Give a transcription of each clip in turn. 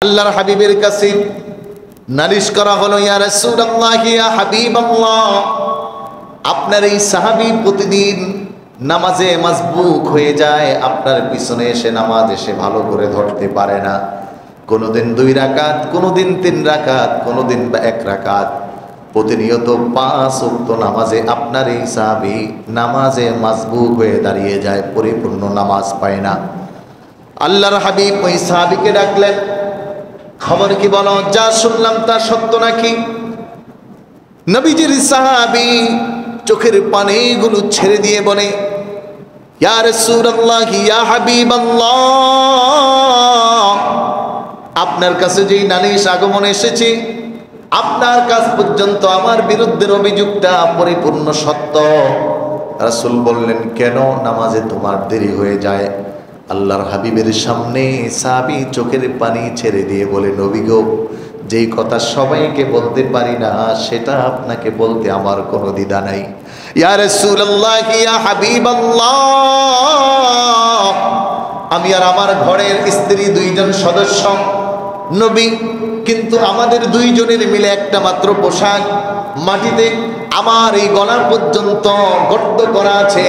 আল্লাহর হাবিবের কাছে নালিশ করা হলো, ইয়া রাসূলুল্লাহ, ইয়া হাবিবাল্লাহ, আপনার এই সাহাবী প্রতিদিন নামাজে মাসবুক হয়ে যায়, আপনার পিছনে এসে নামাজ এসে ভালো করে ধরতে পারে না। কোনোদিন 2 রাকাত, কোনোদিন 3 রাকাত, কোনোদিন বা 1 রাকাত, প্রতিনিয়ত 5 ওয়াক্ত নামাজে আপনার এই সাহাবী নামাজে মাসবুক হয়ে দাঁড়িয়ে যায়, পরিপূর্ণ নামাজ পায় না। আল্লাহর হাবিব ওই সাহাবীকে ডাকলেন, খবর কি বলো, যা শুনলাম তা সত্য নাকি? নবীজির সাহাবী চোখের পানিগুলো ছেড়ে দিয়ে বলে, ইয়া রাসূলুল্লাহ, ইয়া হাবিবাল্লাহ, আপনার কাছে যেই নালিশ আগমন এসেছে, আপনার কাছ পর্যন্ত আমার বিরুদ্ধে অভিযোগটা পরিপূর্ণ সত্য। রাসূল বললেন, কেন নামাজে তোমার দেরি হয়ে যায়? আল্লাহর হাবিবের সামনে সাহাবী চোখের পানি ছেড়ে দিয়ে বলে, নবী গো, যেই কথা সবাইকে বলতে পারি না সেটা আপনাকে বলতে আমার কোনো দ্বিধা নাই। ইয়া রাসূলুল্লাহ, ইয়া হাবিবাল্লাহ, আমি আর আমার ঘরের স্ত্রী 2 জন সদস্য নবী, কিন্তু আমাদের 2 জনের মিলে একটা মাত্র পোশাক, মাটিতে আমার এই গলা পর্যন্ত গর্ত করা আছে।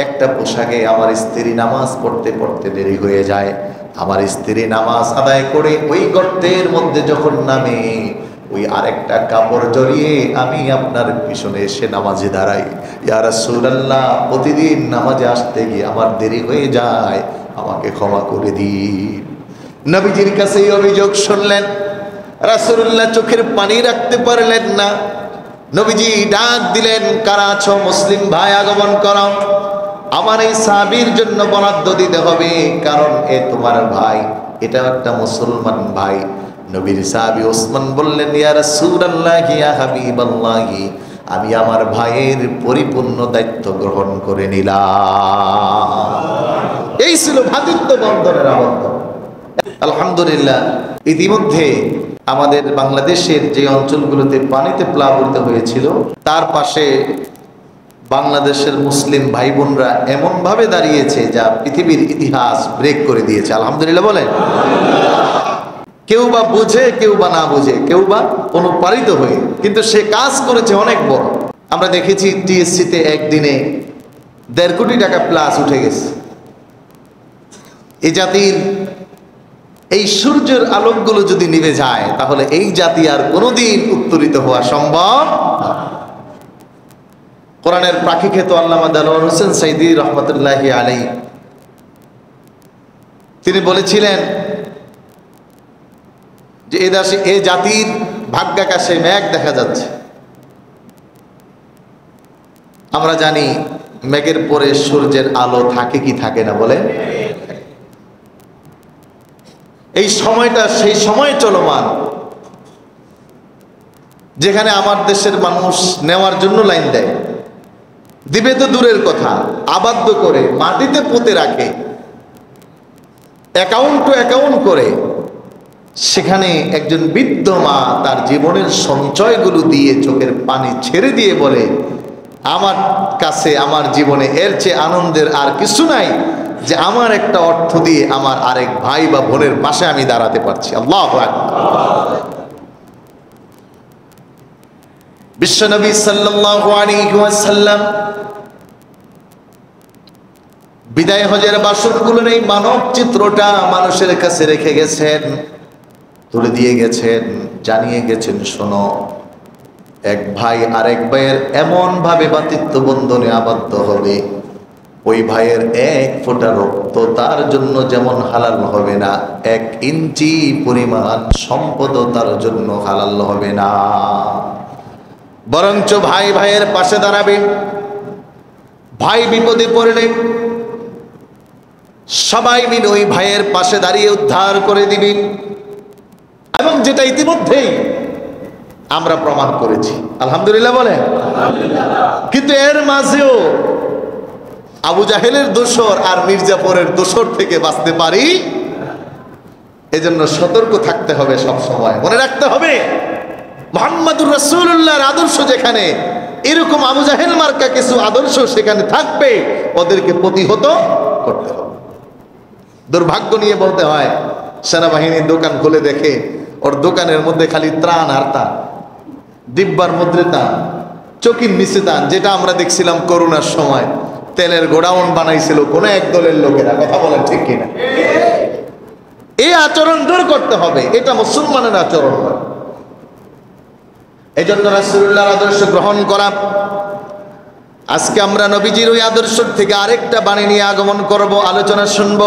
একটা পোশাকে আমার স্ত্রী নামাজ পড়তে পড়তে দেরি হয়ে যায়। আমার স্ত্রী নামাজ আদায় করে ওই গর্তের মধ্যে যখন নামে, ওই আরেকটা কাপড় জড়িয়ে আমি আপনার পিছনে এসে নামাজে দাঁড়াই। ইয়া রাসূলুল্লাহ, প্রতিদিন নামাজে আসতে গিয়ে আমার দেরি হয়ে যায়, আমাকে ক্ষমা করে দিন। নবীজির কাছে এই অভিযোগ শুনলেন, রাসূলুল্লাহ চোখের পানি রাখতে পারলেন না। নবীজি ডাক দিলেন, কারা আছো মুসলিম ভাই আগমন করো, আমার এই সাহাবীর জন্য বরাদ্দ দিতে হবে, কারণ এ তোমার ভাই, এটা একটা মুসলমান ভাই। নবীর সাহাবী ওসমান বললেন, ইয়া রাসূলুল্লাহ, ইয়া হাবিবাল্লাহ, আমি আমার ভাইয়ের পরিপূর্ণ দায়িত্ব গ্রহণ করে নিলাম। এই ছিল ভ্রাতৃত্ব বন্ধনের আবদ্ধ। আলহামদুলিল্লাহ, ইতিমধ্যে আমাদের বাংলাদেশের যে অঞ্চলগুলোতে পানিতে প্লাবিত হয়েছিল, তার পাশে বাংলাদেশের মুসলিম ভাই বোনরা এমনভাবে দাঁড়িয়েছে যা পৃথিবীর ইতিহাস ব্রেক করে দিয়েছে। আলহামদুলিল্লাহ বলেন। কেউ বা বুঝে, কেউ বা না বুঝে, কেউ বা অনুপ্রাণিত হয়ে, কিন্তু সে কাজ করেছে অনেক বড়। আমরা দেখেছি টিএসসিতে একদিনে 1.5 কোটি টাকা প্লাস উঠে গেছে। এই জাতির এই সূর্যের আলোকগুলো যদি নিভে যায়, তাহলে এই জাতি আর কোনোদিন উত্তরিত হওয়া সম্ভব। কোরআনের পাখিখ্যাত আল্লামা দেলোয়ার হোসেন সাইদি রহমতুল্লাহি আলাইহি তিনি বলেছিলেন যে এ জাতির ভাগ্যাকাশে মেঘ দেখা যাচ্ছে। আমরা জানি মেঘের পরে সূর্যের আলো থাকে কি থাকে না, বলে এই সময়টা সেই সময় চলমান, যেখানে আমার দেশের মানুষ নেওয়ার জন্য লাইন দেয়, দিবে তো দূরের কথা, আবদ্ধ করে মাটিতে পুঁতে রাখে, অ্যাকাউন্ট টু অ্যাকাউন্ট করে। সেখানে একজন বৃদ্ধ মা তার জীবনের সঞ্চয়গুলো দিয়ে চোখের পানি ছেড়ে দিয়ে বলে, আমার কাছে আমার জীবনে এর চেয়ে আনন্দের আর কিছু নাই যে আমার একটা অর্থ দিয়ে আমার আরেক ভাই বা বোনের পাশে আমি দাঁড়াতে পারছি। আল্লাহু আকবার। বিশ্বনবী সাল্লাল্লাহু আলাইহি ওয়াসাল্লাম বিদায় হজের বাসরগুলোর এই মানব চিত্রটা মানুষের কাছে রেখে গেছেন, তুলে দিয়ে গেছেন, জানিয়ে গেছেন, শোনো, এক ভাই আরেক ভাইয়ের এমন ভাবে ভ্রাতৃত্ব বন্ধনে আবদ্ধ হবে, ওই ভাইয়ের 1 ফোঁটা রক্ত তার জন্য যেমন হালাল হবে না, 1 ইঞ্চি পরিমাণ সম্পদ তার জন্য হালাল হবে না। বরঞ্চ ভাই ভাইয়ের পাশে দাঁড়াবে, ভাই বিপদে পড়লে সবাই মিলে ওই ভাইয়ের পাশে দাঁড়িয়ে উদ্ধার করে দিবে। এবং যেটা ইতিমধ্যেই আমরা প্রমাণ করেছি। আলহামদুলিল্লাহ বলে। কিন্তু এর মাঝেও আবু জাহেলের দোসর আর মির্জাপুরের দোসর থেকে বাঁচতে পারি, এজন্য সতর্ক থাকতে হবে, সব সময় মনে রাখতে হবে মুহাম্মদুর রাসূলুল্লাহর আদর্শ যেখানে, এরকম আবু জাহেল মার্কা কিছু আদর্শ সেখানে থাকবে, ওদেরকে প্রতিহত করতে হবে। দুর্ভাগ্য নিয়ে বলতে হয়, সেনাবাহিনীর দোকান খুলে দেখে ওর দোকানের মধ্যে খালি ত্রাণ আর তা, ডিব্বার মধ্যে তা, চকির নিচে তান, যেটা আমরা দেখছিলাম করোনার সময় তেলের গোডাউন বানাইছিল কোন এক দলের লোকেরা। কথা বলেন ঠিক কিনা? এই আচরণ দূর করতে হবে, এটা মুসলমানের আচরণ নয়। এই জন্য রাসূলুল্লাহর আদর্শ গ্রহণ করা। আজকে আমরা নবীজির ওই আদর্শ থেকে আরেকটা বাণী নিয়ে আগমন করব, আলোচনা শুনব।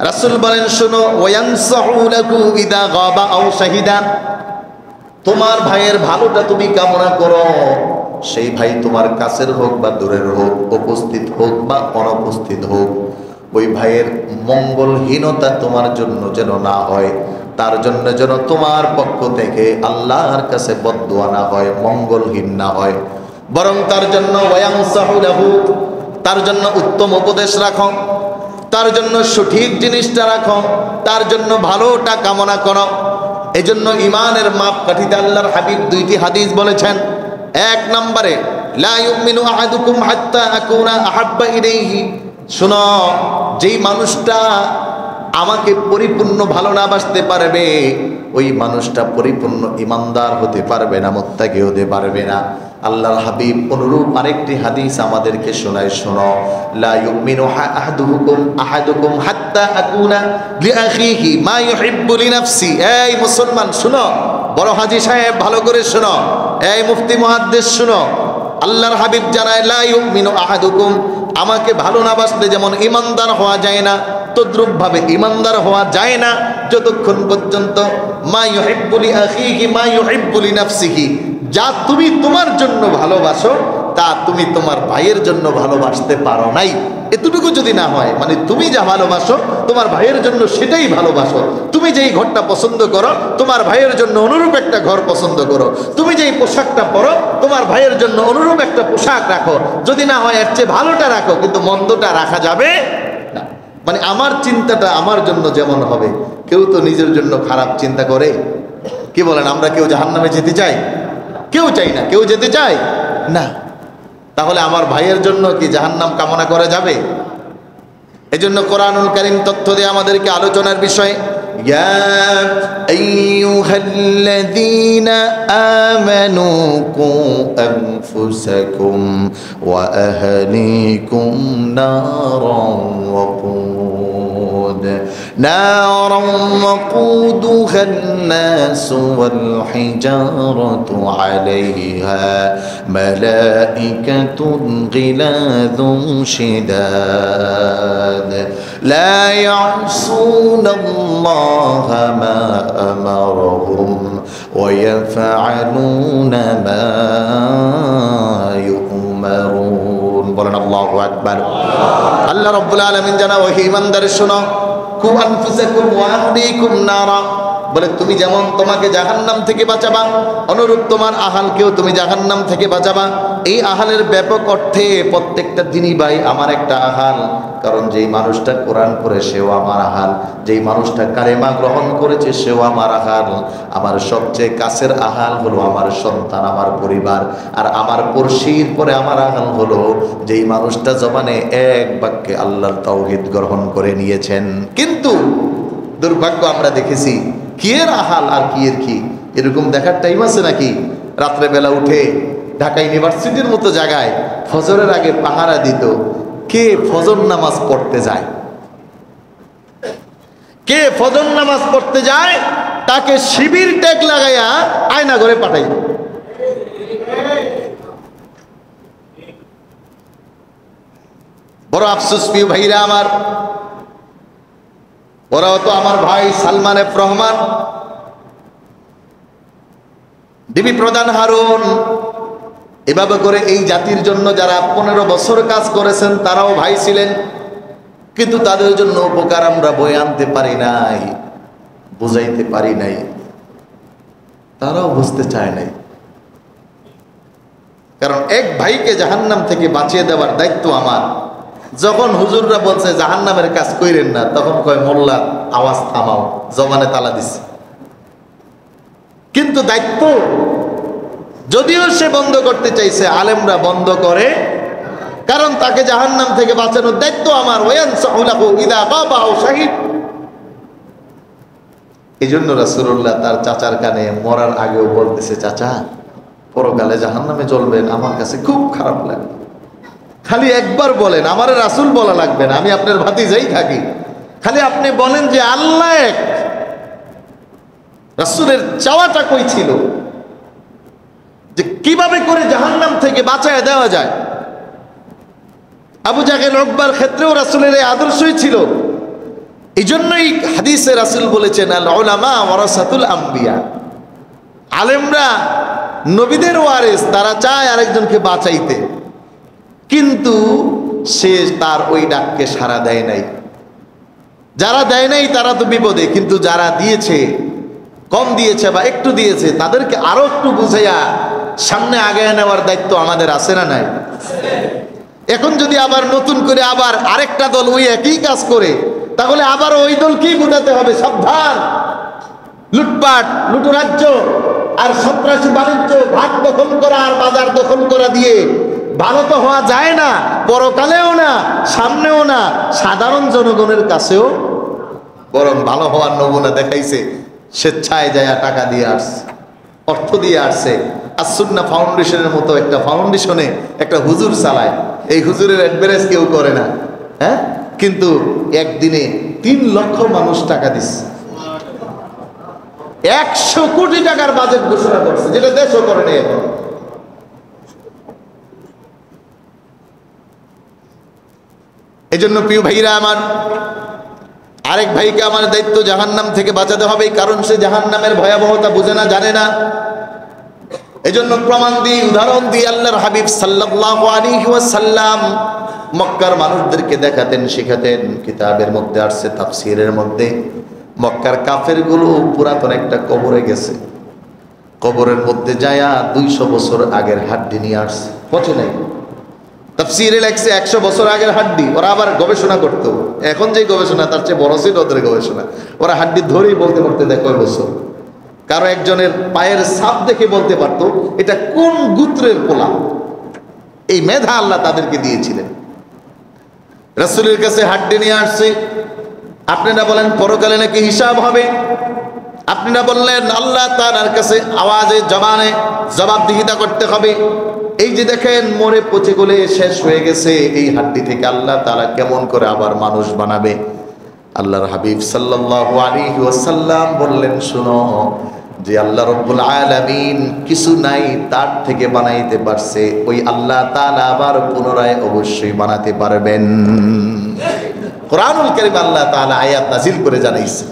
রাসূল বলেন, শোনো, ওয়ায়ানসাহু লাকু ইদা গাবা আও শাহিদা, তোমার ভাইয়ের ভালোটা তুমি কামনা করো, সেই ভাই তোমার কাছের হোক বা দূরের হোক, উপস্থিত হোক বা অনুপস্থিত হোক, ওই ভাইয়ের মঙ্গলহীনতা তোমার জন্য যেন না হয়, তার জন্য যেন তোমার পক্ষ থেকে আল্লাহর কাছে বদদুয়া না হয়, মঙ্গলহীন না হয়, বরং তার জন্য ওয়ায়ানসাহু লাহু, তার জন্য উত্তম উপদেশ রাখো, তার জন্য সঠিক জিনিসটা রাখো, তার জন্য ভালোটা কামনা করো। এজন্য ইমানের মাপকাঠিতে আল্লাহর হাবিব দুইটি হাদিস বলেছেন। এক নম্বরে, লা ইউমিনু আহাদুকুম হাত্তা আকুনা আহাব্বা ইলাইহি, শুনো, যেই মানুষটা আমাকে পরিপূর্ণ ভালো না বাসতে পারবে, ওই মানুষটা পরিপূর্ণ ইমানদার হতে পারবে না, মুত্তাকি হতে পারবে না। আল্লাহর হাবিব অনুরূপ আরেকটি হাদিস আমাদেরকে শোনায়, শোনো, লা ইউমিনু আহাদুকুম হাত্তা আকুনা লিআখিহি মা ইউহিব্বু লিনাফসি। এই মুসলমান শুনো, বড় হাজী সাহেব ভালো করে শুনো, এই মুফতি মুহাদ্দিস শুনো, আল্লাহর হাবিব জানায়, লা ইউমিনু আহাদুকুম, আমাকে ভালো না বাসলে যেমন ইমানদার হওয়া যায় না, তদ্রূপ ভাবে ইমানদার হওয়া যায় না যতক্ষণ পর্যন্ত মা ইউহিব্বু লিআখিহি মা ইউহিব্বু লিনাফসিহি, যা তুমি তোমার জন্য ভালোবাসো তা তুমি তোমার ভাইয়ের জন্য ভালোবাসতে পারো নাই। এতটুকু যদি না হয়, মানে তুমি যা ভালোবাসো তোমার ভাইয়ের জন্য সেটাই ভালোবাসো, তুমি যেই ঘরটা পছন্দ করো তোমার ভাইয়ের জন্য অনুরূপ একটা ঘর পছন্দ করো, তুমি যেই পোশাকটা পরো তোমার ভাইয়ের জন্য অনুরূপ একটা পোশাক রাখো, যদি না হয় এর চেয়ে ভালোটা রাখো, কিন্তু মন্দটা রাখা যাবে না। মানে আমার চিন্তাটা আমার জন্য যেমন হবে, কেউ তো নিজের জন্য খারাপ চিন্তা করে। কি বলেন, আমরা কেউ জাহান্নামে যেতে চাই? কেউ চাই না। কেউ যেতে চায় না। তাহলে আমার ভাইয়ের জন্য কি জাহান্নাম কামনা করা যাবে? এজন্য কোরআনুল কারীম তথ্য দিয়ে আমাদেরকে আলোচনার বিষয়, ইয়া আইয়ুহাল্লাযীনা আমানু কু আনফুসাকুম ওয়া আহলিকুম نارا وقودها الناس والحجارة عليها ملائكة غلاظ شداد لا يعصون الله ما أمرهم ويفعلون ما يؤمرون. বলেন আল্লাহু আকবার। আল্লাহ রাব্বুল আলামিন জানা, ওহে ঈমানদার শোনো, কু আনফুসাকুম ওয়া আহলিকুম নারা, বলে তুমি যেমন তোমাকে জাহান্নাম থেকে বাঁচাবা, অনুরূপ তোমার আহালকেও তুমি জাহান্নাম থেকে বাঁচাবা। এই আহালের ব্যাপক অর্থে প্রত্যেকটা দিনই ভাই আমার একটা আহাল, কারণ যেই মানুষটা কোরআন পড়ে সেও আমার আহাল, যেই মানুষটা কালেমা গ্রহণ করেছে সেও আমার আহাল। আমার সবচেয়ে কাছের আহাল হলো আমার সন্তান, আমার পরিবার, আর আমার পড়শির পরে আমার আহাল হলো যেই মানুষটা জবানে এক বাক্যে আল্লাহর তাওহীদ গ্রহণ করে নিয়েছেন। কিন্তু দুর্ভাগ্য, আমরা দেখেছি কি এর আহাল আর কি এর কি, এরকম দেখার টাইম আছে নাকি? রাত্রেবেলা উঠে ঢাকা ইউনিভার্সিটির মতো জায়গায় ফজরের আগে পাহারা দিত, কে ফজর নামাজ পড়তে যায়, কে ফজর নামাজ পড়তে যায় তাকে শিবির ট্যাগ লাগাইয়া আয়না ঘরে পাঠাই। বড় আফসোস প্রিয় ভাইরা আমার, ওরাও তো আমার ভাই সালমান এফ রহমান, ডিবি প্রধান হারুন, এভাবে করে এই জাতির জন্য যারা 15 বছর কাজ করেছেন তারাও ভাই ছিলেন, কিন্তু তাদের জন্য উপকার আমরা বয়ে আনতে পারি নাই, বুঝাইতে পারি নাই, তারাও বুঝতে চায় নাই। কারণ এক ভাইকে জাহান্নাম থেকে বাঁচিয়ে দেওয়ার দায়িত্ব আমার। যখন হুজুররা বলছে জাহান্নামের কাজ কইরেন না, তখন কয় মোল্লা আওয়াজ থামাও, জবানে তালা দিচ্ছে। কিন্তু দায়িত্ব যদিও সে বন্ধ করতে চাইছে, আলেমরা বন্ধ করে, কারণ তাকে জাহান্নাম থেকে বাঁচানোর দায়িত্ব আমার। ওয়ায়ানসাহু লাহু ইযা গাবা আও শাহিদ, এই জন্য রাসূলুল্লাহ তার চাচার কানে মরার আগেও বলতেছে, চাচা পরকালে জাহান্নামে জ্বলবেন, আমার কাছে খুব খারাপ লাগে, খালি একবার বলেন, আমার রাসূল বলা লাগবে না, আমি আপনার ভাতিজাই থাকি, খালি আপনি বলেন যে আল্লাহ এক। রাসূলের চাওয়াটা কই ছিল যে কিভাবে করে জাহান্নাম থেকে বাঁচায় দেওয়া যায়। আবু জাহেল উকবার ক্ষেত্রেও রাসূলের এই আদর্শই ছিল। এই জন্যই হাদিসে রাসূল বলেছেন, আল উলামা ওয়ারাসাতুল আম্বিয়া, আলেমরা নবীদের ওয়ারিস, তারা চায় আরেকজনকে বাঁচাইতে, কিন্তু সে তার ওই ডাককে সাড়া দেয় নাই। যারা দেয় নাই তারা তো বিপদে, কিন্তু যারা দিয়েছে, কম দিয়েছে বা একটু দিয়েছে, তাদেরকে আরো একটু বুঝাইয়া সামনে আগায় নেওয়ার দায়িত্ব আমাদের আছে না নাই? এখন যদি আবার নতুন করে আবার আরেকটা দল ওই একই কাজ করে, তাহলে আবার ওই দলকেই বোঝাতে হবে, সাবধান, লুটপাট, লুটরাজ্য আর সন্ত্রাসী বাণিজ্য, ভাগ দখল করা আর বাজার দখল করা দিয়ে ভালো তো হওয়া যায় না, পরকালেও না, সামনেও না, সাধারণ জনগণের কাছেও। বরং ভালো হওয়ার নমুনা দেখাইছে, স্বেচ্ছায় যায় টাকা দিয়ে আসছে, অর্থ দিয়ে আসছে। আসুন্নাহ ফাউন্ডেশনের মতো একটা ফাউন্ডেশনে একটা হুজুর চালায়, এই হুজুরের অ্যাডভারেজ কেউ করে না, হ্যাঁ, কিন্তু একদিনে 3 লক্ষ মানুষ টাকা দিচ্ছে, 100 কোটি টাকার বাজেট ঘোষণা করছে, যেটা দেশও করে নেই এখন। এই জন্য প্রিয় ভাইরা আমার, আরেক ভাইকে আমার দায়িত্ব জাহান্নাম থেকে বাঁচাতে হবে, কারণ সে জাহান্নামের ভয়াবহতা বুঝে না, জানে না। এই জন্য প্রমাণ দিয়ে, উদাহরণ দিয়ে আল্লাহর হাবিব সাল্লাল্লাহু আলাইহি ওয়াসাল্লাম মক্কার মানুষদেরকে দেখাতেন, শেখাতেন। কিতাবের মধ্যে আসছে, তাফসীরের মধ্যে, মক্কার কাফেরগুলো পুরাতন একটা কবরে গেছে, কবরের মধ্যে যায়া 200 বছর আগের হাড্ডি নিয়ে আসছে, পচে নাই। তাফসীরে লেখছে 100 বছর আগের হাড্ডি। ওরা আবার গবেষণা করতো, এখন যে গবেষণা তার চেয়ে বড় ছিল ওদের গবেষণা। ওরা হাড্ডি ধরেই বলতে পারতো দেখ কয় বছর। কারো একজনের পায়ের ছাপ দেখে বলতে পারতো এটা কোন গোত্রের পোলা। এই মেধা আল্লাহ তাদেরকে দিয়েছিলেন। রাসূলের কাছে হাড্ডি নিয়ে আসছে। আপনারা বলেন পরকালে নাকি হিসাব হবে, আপনারা বললেন আল্লাহ তাআলার কাছে আওয়াজে জবানে জবাবদিহিতা করতে হবে। এই যে দেখেন মরে পচে গলে শেষ হয়ে গেছে, এই হাড্ডি থেকে আল্লাহ তাআলা কেমন করে আবার মানুষ বানাবে? আল্লাহর হাবিব সাল্লাল্লাহু আলাইহি ওয়াসাল্লাম বললেন, শুনো, যে আল্লাহ রাব্বুল আলামিন কিছু নাই তার থেকে বানাইতে পারছে, ওই আল্লাহ তাআলা আবার পুনরায় অবশ্যই বানাতে পারবেন। কোরআনুল কারীম আল্লাহ তাআলা আয়াত নাযিল করে জানাইছে।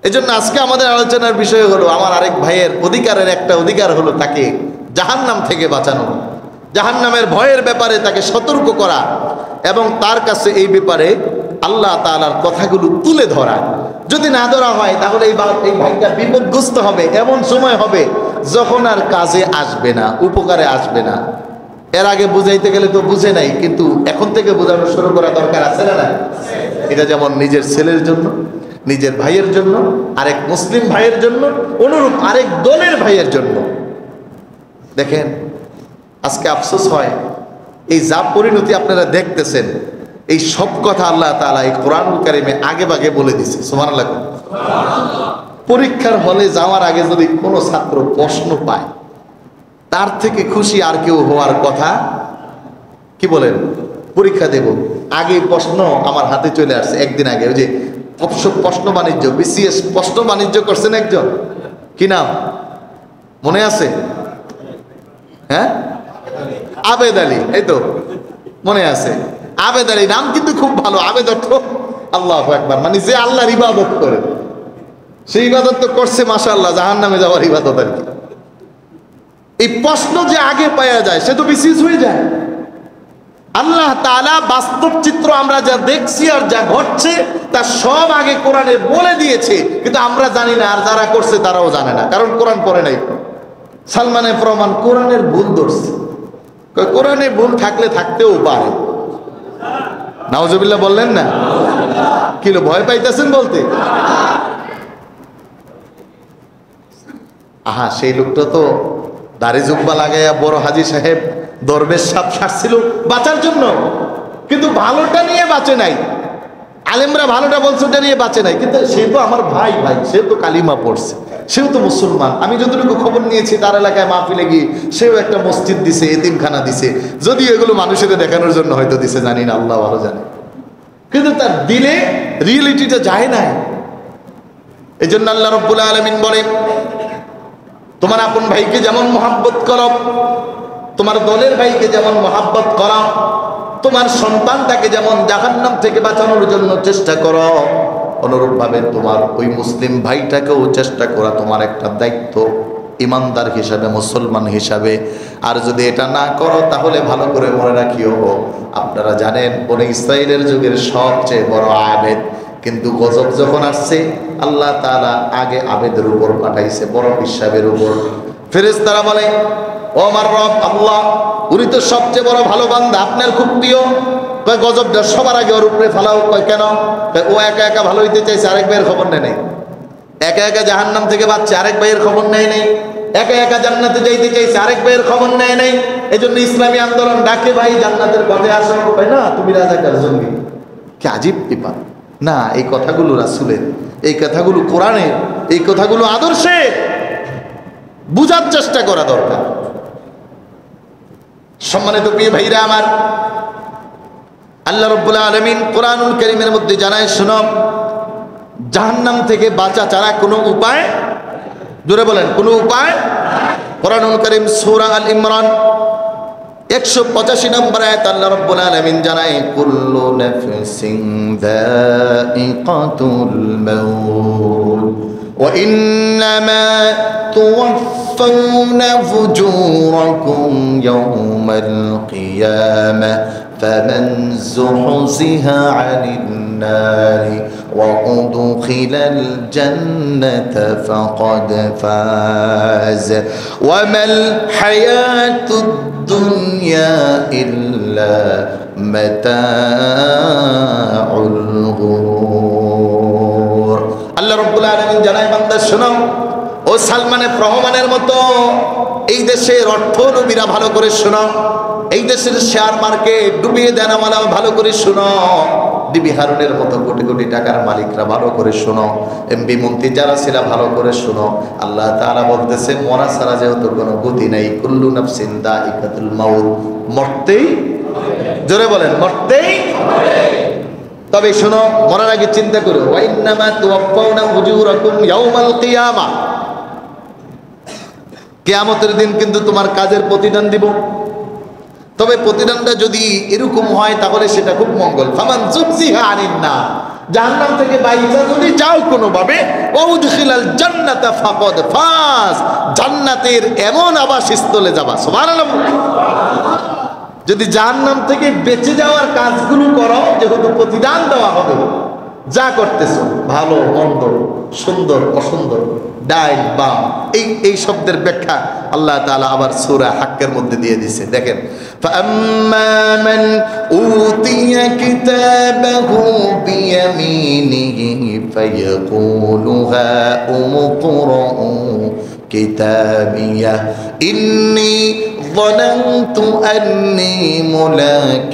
এজন্য আজকে আমাদের আলোচনার বিষয় হলো, আমার আরেক ভাইয়ের অধিকারের একটা অধিকার হলো তাকে জাহান্নাম থেকে বাঁচানো, জাহান্নামের ভয়ের ব্যাপারে তাকে সতর্ক করা, এবং তার কাছে এই ব্যাপারে আল্লাহ তাআলার কথাগুলো তুলে ধরা। যদি না ধরা হয় তাহলে এই ভাইটা বিপদগ্রস্ত হবে, এমন সময় হবে যখন আর কাজে আসবে না, উপকারে আসবে না। এর আগে বুঝাইতে গেলে তো বুঝে নাই, কিন্তু এখন থেকে বোঝানো শুরু করা দরকার আছে না? না, এটা যেমন নিজের ছেলের জন্য, নিজের ভাইয়ের জন্য, আরেক মুসলিম ভাইয়ের জন্য, অনুরূপ আরেক দলের ভাইয়ের জন্য। দেখেন আজকে আফসোস হয়, এই যা পরিণতি আপনারা দেখতেছেন, এই সব কথা আল্লাহ তাআলা এই কোরআনুল কারীমে আগে ভাগে বলে দিয়েছে। সুবহানাল্লাহ। পরীক্ষার হলে যাওয়ার আগে যদি কোনো ছাত্র প্রশ্ন পায়, তার থেকে খুশি আর কেউ হওয়ার কথা? কি বলেন? পরীক্ষা দেব আগে প্রশ্ন আমার হাতে চলে আসছে একদিন আগে, ওই যে প্রশ্ন বাণিজ্য, বিসিএস প্রশ্ন বাণিজ্য করছেন একজন, কি নাম মনে আছে? হ্যাঁ, আবেদ আলী, এই তো মনে আছে। আবেদ আলী নাম কিন্তু খুব ভালো। আবেদ অর্থ আল্লাহু আকবার, মানে যে আল্লাহর ইবাদত করে, সেই ইবাদত তো করছে মাশাআল্লাহ, জাহান্নামে যাওয়ার ইবাদত আর কি। এই প্রশ্ন যে আগে পাওয়া যায় সে তো বিসিএস হয়ে যায়। আল্লাহ তাআলা বাস্তব চিত্র আমরা যা দেখছি আর যা ঘটছে তা সব আগে কোরআনে বলে দিয়েছে, কিন্তু আমরা জানি না, আর যারা করছে তারাও জানে না, কারণ কোরআন পড়ে নাই। সালমানে প্রমাণ কোরআনের ভুল ধরছে, কোরআনে ভুল থাকলে থাকতেও পারে। নাউজুবিল্লাহ বললেন না? কিলো ভয় পাইতেছেন বলতে? আহা, সেই লোকটা তো দাড়ি জুব্বা লাগাইয়া বড় হাজী সাহেব দরবেশ সাপ সারছিল বাঁচার জন্য, কিন্তু ভালোটা নিয়ে বাঁচে নাই। আলেমরা ভালোটা বলছে ওটা নিয়ে বাঁচে নাই, কিন্তু সে তো আমার ভাই, সে তো কালিমা পড়ছে, সেও তো মুসলমান। আমি যতটুকু খবর নিয়েছি তার এলাকায় মাহফিলে গিয়ে সেও একটা মসজিদ দিছে, এতিমখানা দিছে, যদিও এগুলো মানুষের দেখানোর জন্য হয়তো দিছে, জানি না, আল্লাহ ভালো জানে, কিন্তু তার দিলে রিয়েলিটিটা যায় না। এই জন্য আল্লাহ রাব্বুল আলামিন বলে, তোমার আপন ভাইকে যেমন মহাব্বত করো, তোমার দলের ভাইকে যেমন মহাব্বত করো, তোমার সন্তানটাকে যেমন জাহান্নাম থেকে বাঁচানোর জন্য চেষ্টা করো, অনুরূপভাবে তোমার ওই মুসলিম ভাইটাকেও চেষ্টা করা তোমার একটা দায়িত্ব ইমানদার হিসাবে, মুসলমান হিসাবে। আর যদি এটা না করো তাহলে ভালো করে মনে রাখিও, আপনারা জানেন বনে ইসরায়েলের যুগের সবচেয়ে বড় আবেদ, কিন্তু গজব যখন আসছে আল্লাহ তাআলা আগে আবেদের উপর পাঠাইছে, বড় হিসাবের উপর। ফেরেশতারা বলে, ও আমার রব আল্লাহ, উনি তো সবচেয়ে বড় ভালো বান্দা, আপনার খুব প্রিয়, কয় গজবটা সবার আগে ওর উপরে ফেলাও। কয় কেন? ও একা একা ভালো হইতে চাইছে, আরেক ভাইয়ের খবর নেয় নাই। একা একা জাহান্নাম থেকে বাঁচছে, আরেক ভাইয়ের খবর নেয় নাই। একা একা জান্নাতে যাইতে চাইছে, আরেক ভাইয়ের খবর নেয় নাই। এই জন্য ইসলামী আন্দোলন ডাকে, ভাই জান্নাতের পথে আসো, হয় না তুমি রাজাকার জঙ্গি। কি আজীব ব্যাপার না? এই কথাগুলো রাসূলের, এই কথাগুলো কোরআনের, এই কথাগুলো আদর্শের, বুঝার চেষ্টা করা দরকার। সম্মানিত প্রিয় ভাইরা আমার, আল্লাহ রাব্বুল আলামিন কোরআনুল কারীমের মধ্যে জানায়, শোনো, জাহান্নাম থেকে বাঁচা ছাড়া কোনো উপায়, জোরে বলেন, কোনো উপায়। কোরআনুল কারীম সূরা আল ইমরান 185 নম্বর আয়াত আল্লাহ রাব্বুল আলামিন জানায়, কুল্লু নাফসিন যায়িকাতুল মাউত ওয়া ইন্নামা তুওয়াফাউনা ফুজুরাকুম ইয়াওমাল কিয়ামাহ فمن زحزح عن النار وأدخل الجنة فقد فاز وما الحياة الدنيا إلا متاع الغرور। আল্লাহ রাব্বুল আলামিন জানায়, বান্দা শোনো, ও সালমানের রহমানের মতো এই দেশের অর্থনবীরা ভালো করে শোনো, এই দেশের শেয়ার মার্কেট ডুবিয়ে দেনওয়ালা ভালো করে শোনো, ডিবি হারুনের মতো কোটি কোটি টাকার মালিকরা ভালো করে শোনো, এমপি মন্ত্রী যারা ছিল ভালো করে শোনো। আল্লাহ তাআলা বলতেছে, মরা ছাড়া যেহেতু কোনো গতি নাই, কুল্লু নাফসিন যায়িকাতুল মাউত, মরতেই, জোরে বলেন, মরতেই। তবে শোনো, মরার আগে চিন্তা করো, ওয়া ইন্নামা তুওয়াফাউনা উজুরাকুম ইয়াওমাল কিয়ামা, কিয়ামতের দিন কিন্তু তোমার কাজের প্রতিদান দিব। তবে প্রতিদানটা যদি এরকম হয় তাহলে সেটা খুব মঙ্গল। ফামান যুবজিহা আনিন নার, জাহান্নাম থেকে বাইচা যদি যাও কোনোভাবে, ওয়াউদখিলাল জান্নাতা ফাকাদ ফাজ, জান্নাতের এমন আবাসস্থলে যাবা, সুবহানাল্লাহ। যদি জাহান্নাম থেকে বেঁচে যাওয়ার কাজগুলো করো, যেহেতু প্রতিদান দেওয়া হবে, যা করতেছো, ভালো মন্দ, সুন্দর অসুন্দর, ডাইন বাম, এই শব্দের ব্যাখ্যা আল্লাহ তাআলা আবার সূরা হাক্কের মধ্যে দিয়ে দিয়েছে। দেখেন, ফাআম্মা মান উতিয়া কিতাবাহু বিয়ামিনিহি ফায়াকুলু হা উমকুরউ কিতাবিয়া ইন্নী ظننت أني ملاق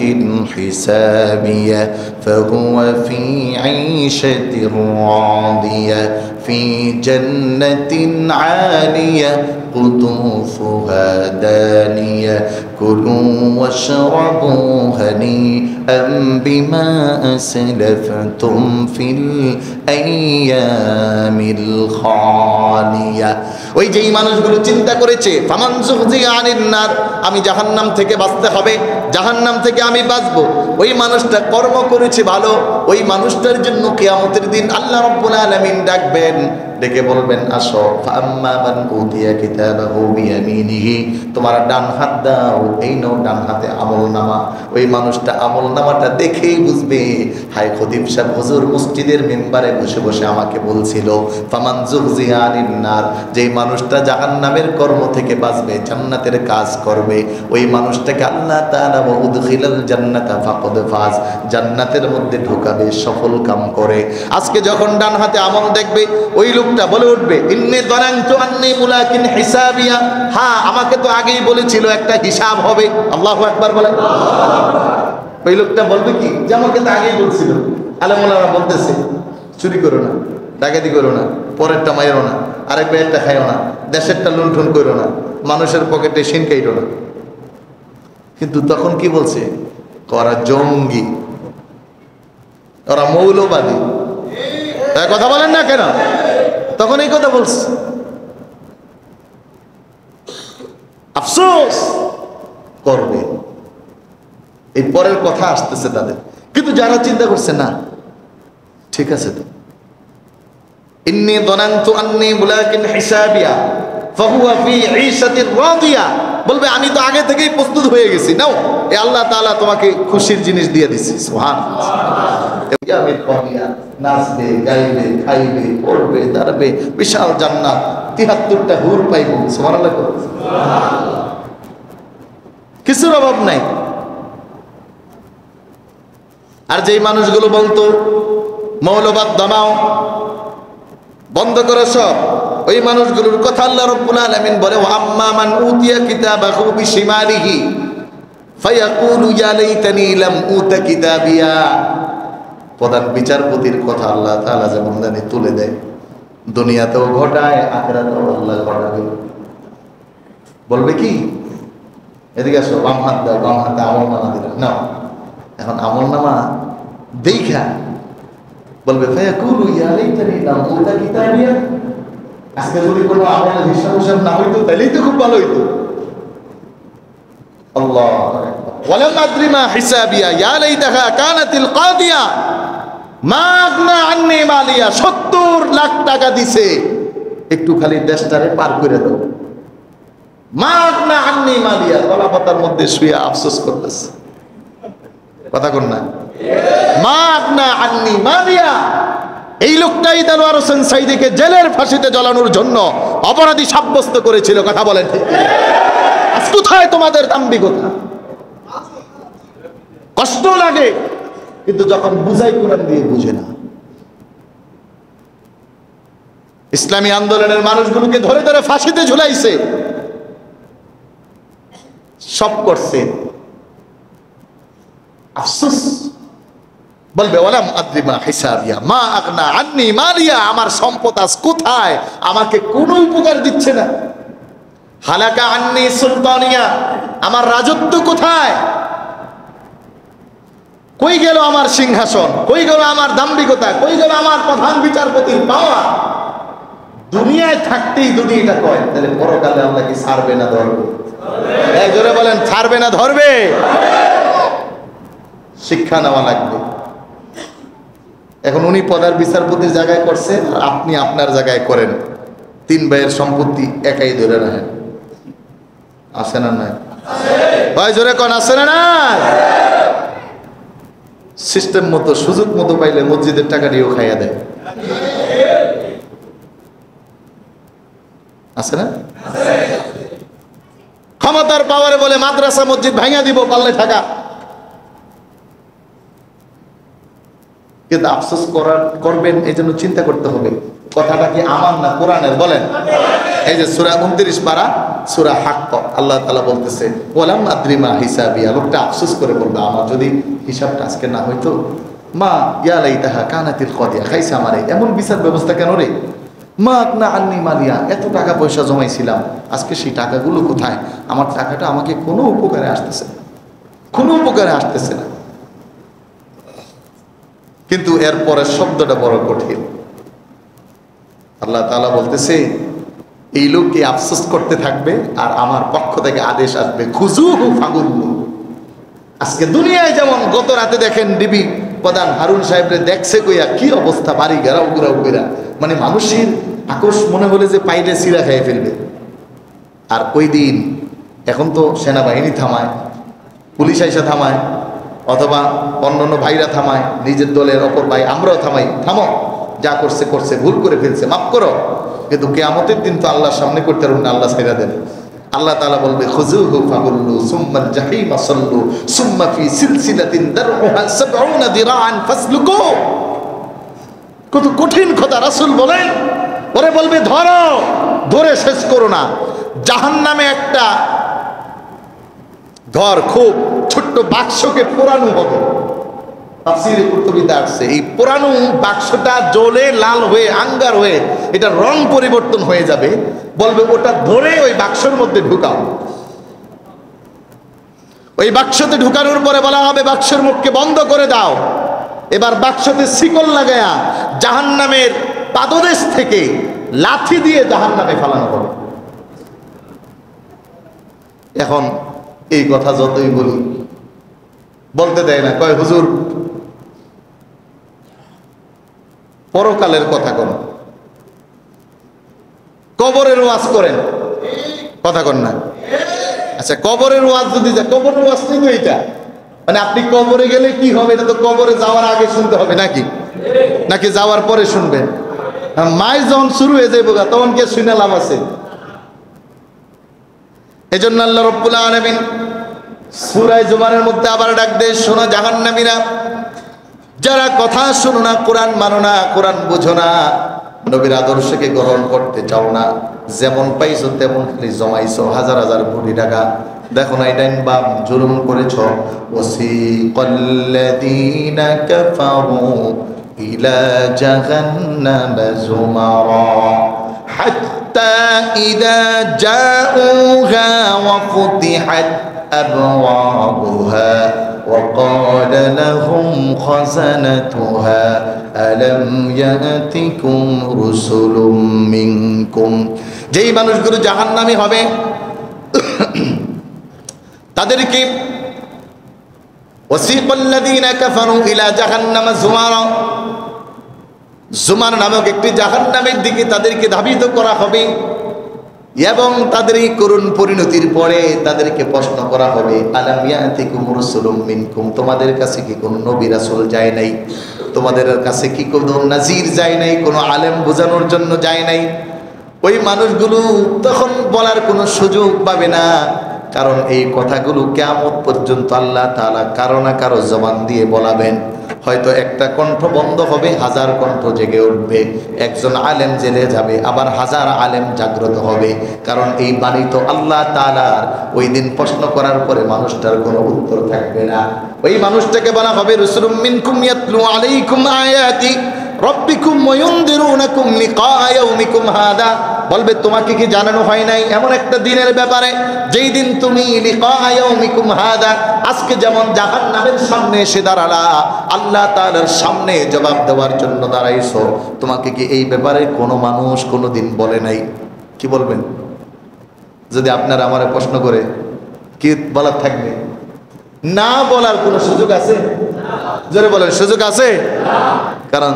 حسابيه فهو في عيشة راضية في جنة عالية قطوفها دانية كلوا واشربوا هنيئا بما أسلفتم في الأيام الخالية। ওই যেই মানুষগুলো চিন্তা করেছে, ফামান যুহজিহা আনিন নার, আমি জাহান্নাম থেকে বাঁচতে হবে, জাহান্নাম থেকে আমি বাঁচবো, ওই মানুষটা কর্ম করেছে ভালো, ওই মানুষটার জন্য কিয়ামতের দিন আল্লাহ রাব্বুল আলামিন ডাকবেন, ডেকে বলবেন, আসো, ফাআম্মা মান উতিয়া কিতাবাহু বিয়ামিনিহি, তোমার ডান হাত দাও, এই নাও ডান হাতে আমলনামা। ওই মানুষটা আমলনামাটা দেখেই বুঝবে, হায় খতিব সাহেব হুজুর মসজিদের মিম্বারে বসে বসে আমাকে বলছিল, ফামান যুহজিহা আনিন নার, যেই মানুষটা জাহান্নামের কর্ম থেকে বাঁচবে, জান্নাতের কাজ করবে, ওই মানুষটাকে আল্লাহ তাআলা উদখিলাল জান্নাতা ফাকাদ ফাজ, জান্নাতের মধ্যে ঢোকাবে সফল কাম করে। আজকে যখন ডান হাতে আমল দেখবে, ওই লোকটা বলে উঠবে, ইন্নী যানানতু আন্নী মুলাকিন হিসাবিয়া, হ্যাঁ আমাকে তো আগেই বলেছিল একটা হিসাব হবে। আল্লাহু আকবার বলেন। ওই লোকটা বলবে কি, যে আমাকে তো আগেই বলছিল, আলেমুলারা বলতেছে চুরি করো না, ডাকাতি করো না, পরেরটা মাইরো না, আরেক ভাইয়েরটা খাইও না, দেশেরটা লুণ্ঠন করো না, মানুষের পকেটে সিন খাইরো না। কিন্তু তখন কি বলছে? ওরা জঙ্গি, ওরা মৌলবাদী। কথা বলেন না কেন? তখন এই কথা বলছে। আফসোস করবে, এই পরের কথা আসতেছে তাদের। কিন্তু যারা চিন্তা করছে না ঠিক আছে তো, ইন্নী যানানতু আন্নী মুলাকিন হিসাবিয়া ফাহুয়া ফি ঈশাতির রাদিয়া, বলবে আমি তো আগে থেকেই প্রস্তুত হয়ে গেছি। নাও, এ আল্লাহ তাআলা তোমাকে খুশির জিনিস দিয়ে দিচ্ছে। সুবহানাল্লাহ। আমি কমিয়া নাচবে, গাইবে, খাইবে, পড়বে, দাঁড়াবে, বিশাল জান্নাত, ৭৩টা হুর পাইব। সুবহানাল্লাহ। কিছুর অভাব নাই। আর যেই মানুষগুলো বলতো মৌলবাদ দমাও, বন্ধ করো সব, ওই মানুষগুলোর কথা আল্লাহ রাব্বুল আলামিন বলে, ওয়া আম্মা মান উতিয়া কিতাবাহু বিশিমালিহি ফায়াকুলু ইয়া লাইতানি লাম উতা কিতাবিয়া। প্রধান বিচারপতির কথা আল্লাহ তাআলা যেমন জানি তুলে দেয়, দুনিয়াতেও ঘটায়, আখিরাতেও আল্লাহ ঘটাবে। বলবে কি? এদিকে আসো, বাম হাত দাও, বাম হাতে আমল নামা দিলাম, নাও। এখন আমল নামা দেখা বলবে ফায়াকুলু ইয়া লাইতানি লাম উতা কিতাবিয়া। আজকে যদি কোনো আমলের হিসাব না হইতো তাহলেই তো খুব ভালো হইতো। আল্লাহ ওয়ালাম আদরি মা হিসাবিয়া ইয়া লাইতাহা কানাতিল কাদিয়া মা আগনা আন্নী মালিয়া। ৭০ লাখ টাকা দিছে, একটু খালি দেশটারে পার করে দাও। মা আগনা আন্নী মালিয়া, গলা পাতার মধ্যে শুয়ে আফসোস করতেছে। কথা কোন না? মা আগনা আন্নী মালিয়া। এই লোকটাই দেলোয়ার হোসেন সাইদিকে জেলের ফাঁসিতে জ্বলানোর জন্য অপরাধী সাব্যস্ত করেছিল। কথা বলেন ঠিক? কোথায় তোমাদের দাম্ভিকতা? কষ্ট লাগে, কিন্তু যখন বুঝাই কোরআন দিয়ে বুঝে না। ইসলামী আন্দোলনের মানুষগুলোকে ধরে ধরে ফাঁসিতে ঝুলাইছে, সব করছে। আফসোস, বলবে ওয়ালাম আদরি মা হিসাবিয়া মা আগনা আন্নী মালিয়া। আমার সম্পদ আজ কোথায়? আমাকে কোনো উপকার দিচ্ছে না। হালাকা আন্নী সুলতানিয়া, আমার রাজত্ব কোথায়? কই গেল আমার সিংহাসন? কই গেল আমার দাম্ভিকতা? কই গেল আমার প্রধান বিচারপতির পাওয়া? দুনিয়ায় থাকতেই যদি এটা কয়, তাহলে পরকালে আল্লাহ কি ছাড়বে না ধরবে? এক জোরে বলেন, ছাড়বে না ধরবে? শিক্ষা নেওয়া লাগবে। এখন উনি প্রধান বিচারপতির জায়গায় করছে, আপনি আপনার জায়গায় করেন। ৩ ভাইয়ের সম্পত্তি একাই ধরে রাখেন। আছে না নাই? ভাই জোরে কোন আছে না নাই? সিস্টেম মতো, সুযোগ মতো পাইলে মসজিদের টাকা দিয়েও খাইয়া দেয়। আছে না? ক্ষমতার পাওয়ারে বলে মাদ্রাসা মসজিদ ভাঙা দিব পারলে টাকা। কিন্তু আফসোস করবেন, এই জন্য চিন্তা করতে হবে কথাটা কি আমার না কোরআনের? বলেন। এই যে সূরা 29 পারা সূরা হাক্ক, আল্লাহ তাআলা বলতেছে ওয়ালাম আদরি মা হিসাবিয়া। লোকটা আফসোস করে বলবে, আমার যদি হিসাবটা আজকে না হইতো, মা ইয়া লাইতাহা কানাতিল কাদিয়া, খাইছে আমারে, এমন বিচার ব্যবস্থা কেন রে? মা আগনা আন্নী মালিয়া, এত টাকা পয়সা জমাইছিলাম, আজকে সেই টাকাগুলো কোথায়? আমার টাকাটা আমাকে কোনো উপকারে আসতেছে না, কোনো উপকারে আসতেছে না। কিন্তু এরপরের শব্দটা বড় কঠিন। আল্লাহ তাআলা বলতেছে এই লোককে আফসোস করতে থাকবে, আর আমার পক্ষ থেকে আদেশ আসবে খুজুহু ফাগুল্লু। আজকে দুনিয়ায় যেমন গত রাতে দেখেন ডিবি প্রধান হারুন সাহেবরে দেখছে কইয়া কি অবস্থা, বাড়ি ঘেরাও ঘুরাও ঘুরা, মানে মানুষের আকর্ষ মনে হলে যে পাইলে সিরা খেয়ে ফেলবে। আর ওই দিন এখন তো সেনাবাহিনী থামায়, পুলিশ আইসা থামায়, অথবা অন্যান্য ভাইরা থামায়, নিজের দলের অপর ভাই আমরাও থামাই, থামো, যা করছে করছে, ভুল করে ফেলছে, মাফ করো। কিন্তু কিয়ামতের দিন তো আল্লাহর সামনে করতে পারবেন না, আল্লাহ ছেড়ে দেন। আল্লাহ তাআলা বলবে খুযুহু ফাগুল্লু সুম্মাল জাহিমা সাল্লু সুম্মা ফি সিলসিলাতিন দারউহা ৭০ দিরাআন ফাসলুকু। কত কঠিন কথা রাসূল বলেন। ওরে বলবে ধরো, ধরে শেষ করো না। জাহান্নামে একটা ধর খুব ছোট্ট বাক্সকে পোড়ানো হবে, তাফসীরে কুরতুবীতে আসছে এই পুরানো বাক্সটা জ্বলে লাল হয়ে আঙ্গার হয়ে এটা রং পরিবর্তন হয়ে যাবে, বলবে ওটা ধরে ওই বাক্সের মধ্যে ঢুকাও। ওই বাক্সতে ঢুকানোর পরে বলা হবে বাক্সের মুখকে বন্ধ করে দাও, এবার বাক্সতে শিকল লাগায়া জাহান্নামের পাদদেশ থেকে লাঠি দিয়ে জাহান্নামে ফেলানো হবে। এখন এই কথা যতই বলি বলতে দেয় না, কয় হুজুর পরকালের কথা কোন, কবরের ওয়াজ করেন, কথা কন না। আচ্ছা কবরের ওয়াজ যদি যায়, কবরের ওয়াজ তো এইটা, মানে আপনি কবরে গেলে কি হবে এটা তো কবরে যাওয়ার আগে শুনতে হবে নাকি, নাকি যাওয়ার পরে শুনবেন? মায়ের যখন শুরু হয়ে যাবে তখন কে শুনে লাভ আছে? এজন্য আল্লাহ রাব্বুল আলামিন সূরা জুমারের মধ্যে আবার ডাক দেয়, শোনো জাহান্নামীরা, যারা কথা শোনো না, কোরআন মানো না, কোরআন বুঝো না, নবীর আদর্শকে গ্রহণ করতে চাও না, যেমন পাইছো তেমন খালি জমাইছো হাজার হাজার কোটি টাকা, দেখো না এটা বাপ জুলুম করেছো। ওয়াসিকাল্লাযীনা কাফারু ইলা জাহান্নাম যুমারা হাত্তা ইযা জাউহা ওয়া ফুতিহাত আবওয়াবুহা وقال لهم خزنتها ألم يأتكم رسل منكم। যেই মানুষগুলো জাহান্নামী হবে তাদেরকে ওয়াসিকাল্লাযীনা কাফারু ইলা জাহান্নাম যুমারা, যুমার নামক একটি জাহান্নামের দিকে তাদেরকে ধাবিত করা হবে এবং তাদের এই করুণ পরিণতির পরে তাদেরকে প্রশ্ন করা হবে, আলাম ইয়াতিকুম রাসূলুম মিনকুম, তোমাদের কাছে কি কোনো নবী রাসূল যায় নাই? তোমাদের কাছে কি কোনো নাজির যায় নাই? কোনো আলেম বোঝানোর জন্য যায় নাই? ওই মানুষগুলো তখন বলার কোনো সুযোগ পাবে না, কারণ এই কথাগুলো কিয়ামত পর্যন্ত আল্লাহ তাআলা কারো না কারো জবান দিয়ে বলাবেন। হয়তো একটা কণ্ঠ বন্ধ হবে, হাজার কণ্ঠ জেগে উঠবে, একজন আলেম জেলে যাবে, আবার হাজার আলেম জাগ্রত হবে, কারণ এই বাণী তো আল্লাহ তাআলার। ওই দিন প্রশ্ন করার পরে মানুষটার কোনো উত্তর থাকবে না। ওই মানুষটাকে বলা হবে রাসূলুম মিনকুম ইয়াতলু আলাইকুম আয়াতি রাব্বিকুম ওয়া ইউনদিরুনাকুম লিকা ইয়াউমিকুম হাদা, বলবে তোমাকে কি জানানো হয় নাই এমন একটা দিনের ব্যাপারে যেই দিন তুমি লিকা ইয়াউমিকুম হাদা, আজকে যেমন জাহান্নামের সামনে এসে দাঁড়ালা, আল্লাহ তাআলার সামনে জবাব দেওয়ার জন্য দাঁড়াইছো, তোমাকে কি এই ব্যাপারে কোনো মানুষ কোনো দিন বলে নাই? কি বলবেন? যদি আপনারা আমারে প্রশ্ন করে কি বলার থাকবে? না বলার কোনো সুযোগ আছে? জোরে বলেন, সুযোগ আছে? কারণ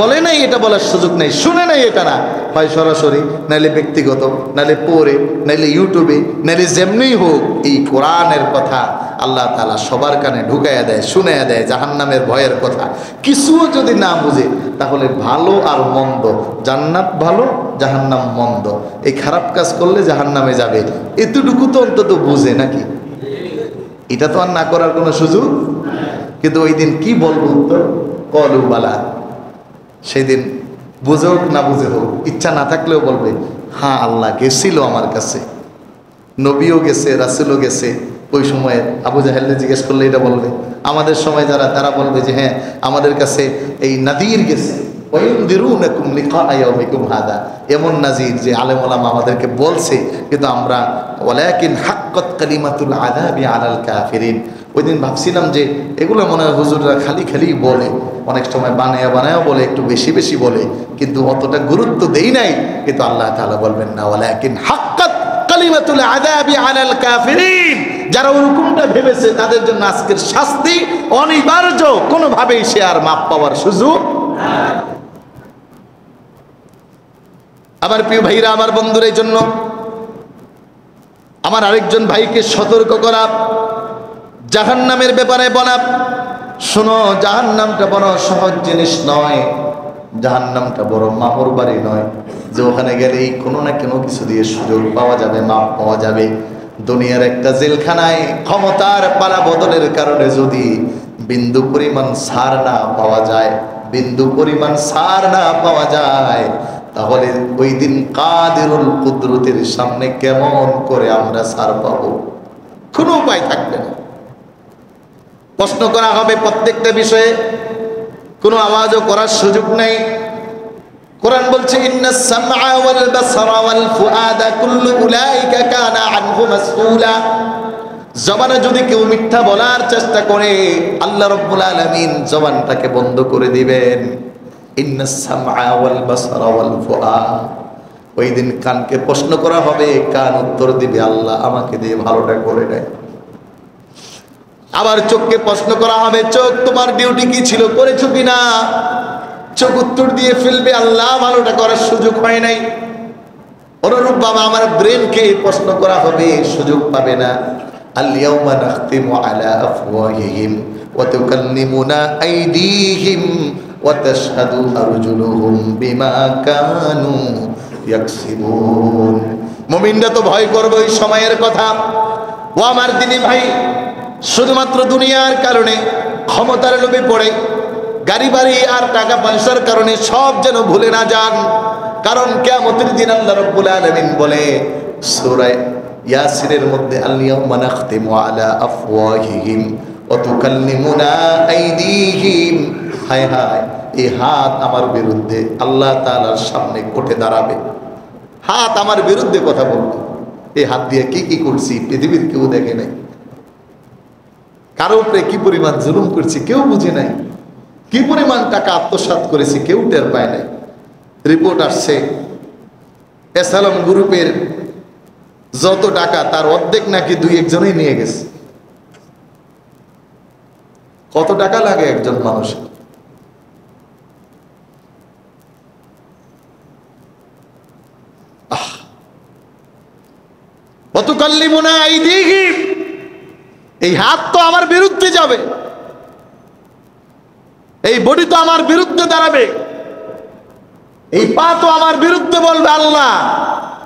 বলে নাই এটা বলার সুযোগ নেই, শুনে নাই এটা না, হয় সরাসরি, নাইলে ব্যক্তিগত, নাইলে পড়ে, নাইলে ইউটিউবে, নাইলে যেমনি হোক এই কোরআনের কথা আল্লাহ তাআলা সবার কানে ঢুকাইয়া দেয়, শুনাইয়া দেয় জাহান্নামের ভয়ের কথা। কিছুও যদি না বুঝে তাহলে ভালো আর মন্দ, জান্নাত ভালো জাহান্নাম মন্দ, এই খারাপ কাজ করলে জাহান্নামে যাবে, এতটুকু তো অন্তত বুঝে নাকি? এটা তো আর না করার কোনো সুযোগ। কিন্তু ওই দিন কি বলবো উত্তর? কলু বালা। সেদিন বুঝে হোক না বুঝে হোক, ইচ্ছা না থাকলেও বলবে হ্যাঁ আল্লাহ গেছিল আমার কাছে, নবীও গেছে, রাসূলও গেছে। ওই সময়ে আবু জাহেলকে জিজ্ঞেস করলে এটা বলবে। আমাদের সময় যারা, তারা বলবে যে হ্যাঁ আমাদের কাছে এই নাদির গেছে, ওয়ায়ুনদিরুনাকুম লিকা ইয়াউমিকুম হাদা, এমন নাজির যে আলেম ওলামা আমাদেরকে বলছে, কিন্তু আমরা ওয়ালাকিন হাক্কাত কালিমাতুল আযাবি আলাল কাফিরিন। ওই দিন ভাবছিলাম যে এগুলো মনে হয় হুজুররা খালি খালি বলে, অনেক সময় বানায়া বানায়া বলে, একটু বেশি বেশি বলে, কিন্তু অতটা গুরুত্ব দেই নাই। কিন্তু আল্লাহ তাআলা বলবেন না, ওয়ালাকিন হাক্কাত কালিমাতুল আযাবি আলাল কাফিরিন, যারা ওরকমটা ভেবেছে তাদের জন্য আজকের শাস্তি অনিবার্য, কোনোভাবেই সে আর মাপ পাওয়ার সুযোগ নাই। আমার প্রিয় ভাইরা, আমার বন্ধুরা, এই জন্য আমার আরেকজন ভাইকে সতর্ক করা, জাহান্নামের ব্যাপারে বলা, শোনো জাহান্নামটা বড় সহজ জিনিস নয়, জাহান্নামটা বড় মামুর বাড়ি নয় যে ওখানে গেলেই কোনো না কোনো কিছু দিয়ে সুযোগ পাওয়া যাবে, মাপ পাওয়া যাবে। দুনিয়ার একটা জেলখানায় ক্ষমতার পালা বদলের কারণে যদি বিন্দু পরিমাণ ছাড় না পাওয়া যায়, বিন্দু পরিমাণ ছাড় না পাওয়া যায়, তাহলে ওই দিন কাদিরুল কুদরতের সামনে কেমন করে আমরা ছাড় পাবো? কোনো উপায় থাকবে না। প্রশ্ন করা হবে প্রত্যেকটা বিষয়ে, কোনো আওয়াজও করার সুযোগ নেই। কোরআন বলছে ইন্নাস সামআ ওয়াল বাসারা ওয়াল ফুআদা কুল্লু উলাইকা কানা আনহু মাসউলা। জবানে যদি কেউ মিথ্যা বলার চেষ্টা করে আল্লাহ রাব্বুল আলামিন জবানটাকে বন্ধ করে দিবেন। ইন্নাস সামআ ওয়াল বাসারা ওয়াল ফুআদ, ওই দিন কানকে প্রশ্ন করা হবে, কান উত্তর দিবে আল্লাহ আমাকে দিয়ে ভালোটা করে দেয়। আবার চোখকে প্রশ্ন করা হবে, চোখ তোমার ডিউটি কি ছিল, করেছো কিনা? চোখ উত্তর দিয়ে ফেলবে আল্লাহ ভালোটা করার সুযোগ হয় নাই। অনুরূপ ভাবে আমার ব্রেনকে প্রশ্ন করা হবে, সুযোগ পাবে না। আল ইয়াউমা নাখতিমু আলা আফওয়াহিহিম ওয়া তুকাল্লিমুনা আইদিহিম ওয়া তাশহাদু আরজুলুহুম বিমা কানু ইয়াকসিবুন। মুমিনরা তো ভয় করবে ওই সময়ের কথা। ও আমার দিনী ভাই, শুধুমাত্র দুনিয়ার কারণে, ক্ষমতার লোভে পড়ে, গাড়ি বাড়ি আর টাকা পয়সার কারণে সব যেন ভুলে না যান। কারণ কিয়ামতের দিন আল্লাহ রাব্বুল আলামিন বলে সূরা ইয়াসিনের মধ্যে, আল ইয়াউমা নাখতিমু আলা আফওয়াহিহিম ওয়া তুকাল্লিমুনা আইদিহিম। হায় হায়, এই হাত আমার বিরুদ্ধে আল্লাহ তাআলার সামনে কোর্টে দাঁড়াবে। হাত আমার বিরুদ্ধে কথা বলবে। এই হাত দিয়ে কি কি করছি পৃথিবীর কেউ দেখে নাই। কারো উপরে কি পরিমাণ জুলুম করছি কেউ বুঝে নাই। কি পরিমাণ টাকা আত্মসাৎ করেছি কেউ টের পায় নাই। রিপোর্ট আসছে এসালাম গ্রুপের যত টাকা তার অর্ধেক নাকি দুই একজনই নিয়ে গেছে। কত টাকা লাগে একজন মানুষ? ওয়াতুকাল্লিমুনা আইদিহিম, এই হাত তো আমার বিরুদ্ধে যাবে, এই বডি তো আমার বিরুদ্ধে দাঁড়াবে, এই পা তো আমার বিরুদ্ধে বলবে আল্লাহ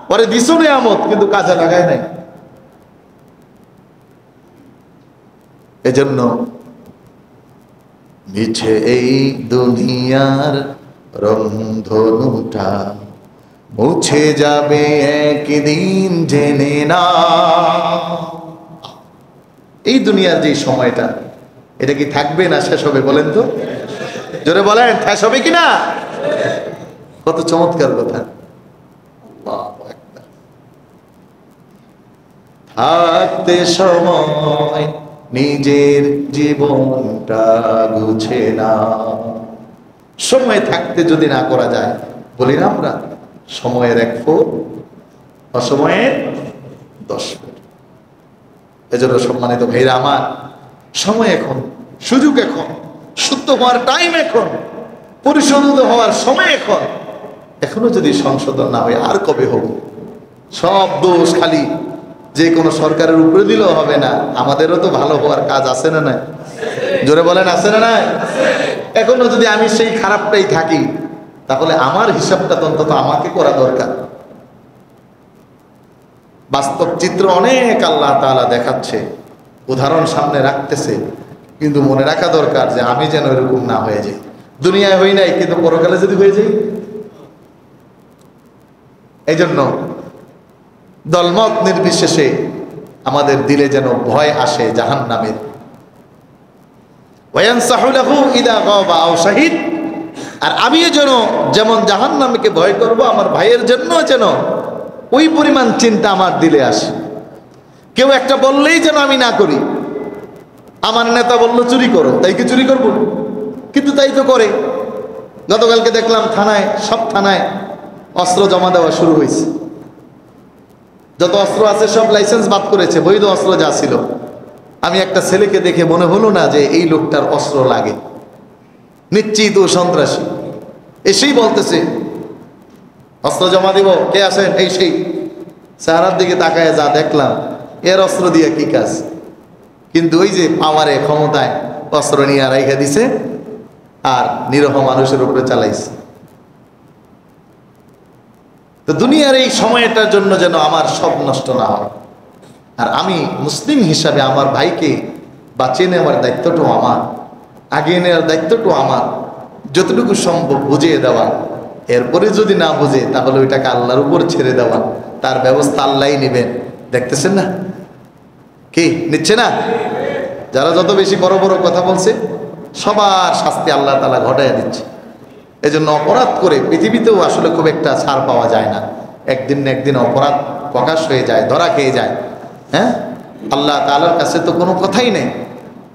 পরে দিছো নিয়ামত কিন্তু কাজে লাগায় নাই। এজন্য মিছে এই দুনিয়ার রংধনুটা মুছে যাবে একদিন জেনে না। এই দুনিয়ার যে সময়টা, এটা কি থাকবে না শেষ হবে বলেন তো? জোরে বলেন, শেষ হবে কিনা? কত চমৎকার কথা। থাকতে সময় নিজের জীবনটা গুছে না। সময় থাকতে যদি না করা যায়, বলি না আমরা সময়ের 1 ফুট অসময়ের 10 ফুট। এজন্য সম্মানিত ভাইরা আমার, সময় এখন, সুযোগ এখন, শুদ্ধ হওয়ার টাইম এখন, পরিশোধিত হওয়ার সময় এখন। এখনো যদি সংশোধন না হয় আর কবে হব? সব দোষ খালি যে কোনো সরকারের উপরে দিলেও হবে না, আমাদেরও তো ভালো হওয়ার কাজ আছে না নাই? জোরে বলেন আছে না নাই? এখনো যদি আমি সেই খারাপটাই থাকি তাহলে আমার হিসাবটা অন্তত আমাকে করা দরকার। বাস্তব চিত্র অনেক আল্লাহ তাআলা দেখাচ্ছে, উদাহরণ সামনে রাখতেছে, কিন্তু মনে রাখা দরকার যে আমি যেন এরকম না হয়ে যাই। দুনিয়ায় হই নাই কিন্তু পরকালে যদি হয়ে যাই। এই জন্য দলমত নির্বিশেষে আমাদের দিলে যেন ভয় আসে জাহান্নামের। ওয়ায়ানসাহু লাহু ইদা গাবা আও শাহিদ। আর আমিও যেন যেমন জাহান্নামকে ভয় করব, আমার ভাইয়ের জন্য যেন ওই পরিমাণ চিন্তা আমার দিলে আসে। কেউ একটা বললেই যেন আমি না করি। আমার নেতা বললো চুরি করো, তাই কি চুরি করব? কিন্তু তাই তো করে। গতকালকে দেখলাম থানায়, সব থানায় অস্ত্র জমা দেওয়া শুরু হয়েছে। যত অস্ত্র আছে সব লাইসেন্স বাদ করেছে, বৈধ অস্ত্র যা ছিল। আমি একটা ছেলেকে দেখে মনে হলো না যে এই লোকটার অস্ত্র লাগে, নিশ্চিত ও সন্ত্রাসী। এসেই বলতেছে অস্ত্র জমা দিব, কে আছেন? এই সেই। চেহারার দিকে তাকায় যা দেখলাম, এর অস্ত্র দিয়ে কি কাজ? কিন্তু ওই যে পাওয়ারে, ক্ষমতায় অস্ত্র নিয়ে রাইখা দিছে আর নিরহ মানুষের উপরে চালাইছে। তো দুনিয়ার এই সময়টার জন্য যেন আমার সব নষ্ট না হয়। আর আমি মুসলিম হিসাবে আমার ভাইকে বাঁচিয়ে নেওয়ার দায়িত্বটাও আমার, আগিয়ে নেওয়ার দায়িত্বটাও আমার। যতটুকু সম্ভব বুঝিয়ে দেওয়া, এরপরে যদি না বুঝে তাহলে ওইটাকে আল্লাহর উপর ছেড়ে দেওয়া, তার ব্যবস্থা আল্লাহই নেবেন। দেখতেছেন না, কি নিচ্ছে না? যারা যত বেশি বড় বড় কথা বলছে সবার শাস্তি আল্লাহ তাআলা ঘটাইয়া দিচ্ছে। এজন্য অপরাধ করে পৃথিবীতেও আসলে খুব একটা ছাড় পাওয়া যায় না, একদিন না একদিন অপরাধ প্রকাশ হয়ে যায়, ধরা খেয়ে যায়। হ্যাঁ, আল্লাহ তাআলার কাছে তো কোনো কথাই নেই।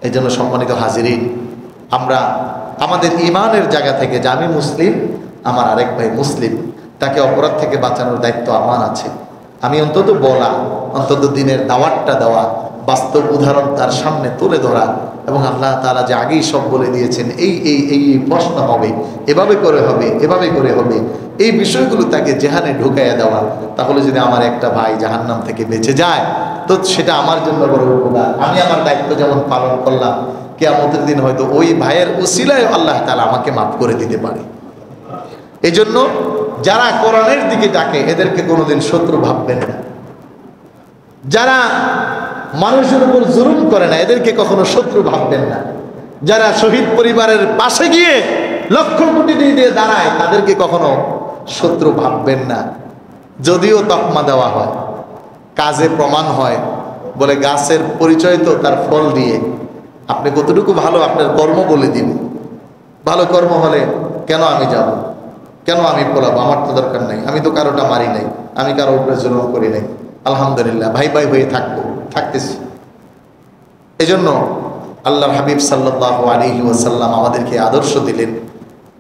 এই জন্য সম্মানিত হাজিরিন, আমরা আমাদের ইমানের জায়গা থেকে যে আমি মুসলিম, আমার আরেক ভাই মুসলিম, তাকে অপরাধ থেকে বাঁচানোর দায়িত্ব আমার আছে। আমি অন্তত বলা, অন্তত দিনের দাওয়াতটা দেওয়া, বাস্তব উদাহরণ তার সামনে তুলে ধরা, এবং আল্লাহ তাআলা যে আগেই সব বলে দিয়েছেন এই এই এই প্রশ্ন হবে, এভাবে করে হবে, এভাবে করে হবে, এই বিষয়গুলো তাকে জেহানে ঢুকাইয়া দেওয়া। তাহলে যদি আমার একটা ভাই জাহান্নাম থেকে বেঁচে যায় তো সেটা আমার জন্য বড় উপকার। আমি আমার দায়িত্ব যেমন পালন করলাম, কিয়ামতের দিন হয়তো ওই ভাইয়ের উসিলায় আল্লাহ তাআলা আমাকে মাফ করে দিতে পারে। এই জন্য যারা কোরআনের দিকে ডাকে এদেরকে কোনোদিন শত্রু ভাববেন না। যারা মানুষের উপর জুলুম করে না এদেরকে কখনো শত্রু ভাববেন না। যারা শহীদ পরিবারের পাশে গিয়ে লক্ষ কোটি দিয়ে দাঁড়ায় তাদেরকে কখনো শত্রু ভাববেন না। যদিও তকমা দেওয়া হয়, কাজে প্রমাণ হয়, বলে গাছের পরিচয় তো তার ফল দিয়ে, আপনি কতটুকু ভালো আপনার কর্ম বলে দিন। ভালো কর্ম হলে কেন আমি যাব, কেন আমি পলাবো, আমার তো দরকার নাই, আমি তো কারোটা মারি নাই, আমি কারো উপরে জুলুম করি নাই, আলহামদুলিল্লাহ ভাই ভাই হয়ে থাকতেছি। এজন্য আল্লাহর হাবিব সাল্লাল্লাহু আলাইহি ওয়াসাল্লাম আমাদেরকে আদর্শ দিলেন,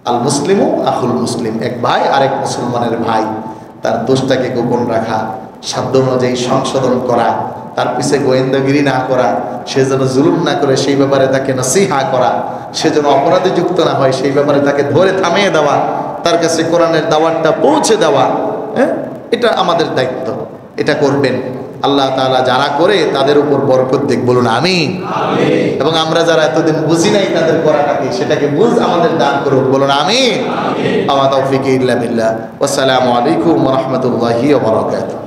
আল মুসলিমু আখুল মুসলিম, এক ভাই আরেক মুসলমানের ভাই। তার দোষটাকে গোপন রাখা, সাধ্য অনুযায়ী সংশোধন করা, তার পিছে গোয়েন্দাগিরি না করা, সে যেন জুলুম না করে সেই ব্যাপারে তাকে নসিহা করা, সে যেন অপরাধে যুক্ত না হয় সেই ব্যাপারে তাকে ধরে থামিয়ে দেওয়া, তার কাছে কোরআনের দাওয়াতটা পৌঁছে দেওয়া। হ্যাঁ, এটা আমাদের দায়িত্ব, এটা করবেন। আল্লাহ তাআলা যারা করে তাদের উপর বরকত দিক, বলুন আমিন। এবং আমরা যারা এতদিন বুঝি নাই তাদের করাটাকে, সেটাকে বুঝ আমাদের দান করুন, বলুন আমিন। আমা তাওফিক ইল্লা বিল্লাহ। আসসালামু আলাইকুম ওয়া রাহমাতুল্লাহি ওয়া বারাকাতুহু।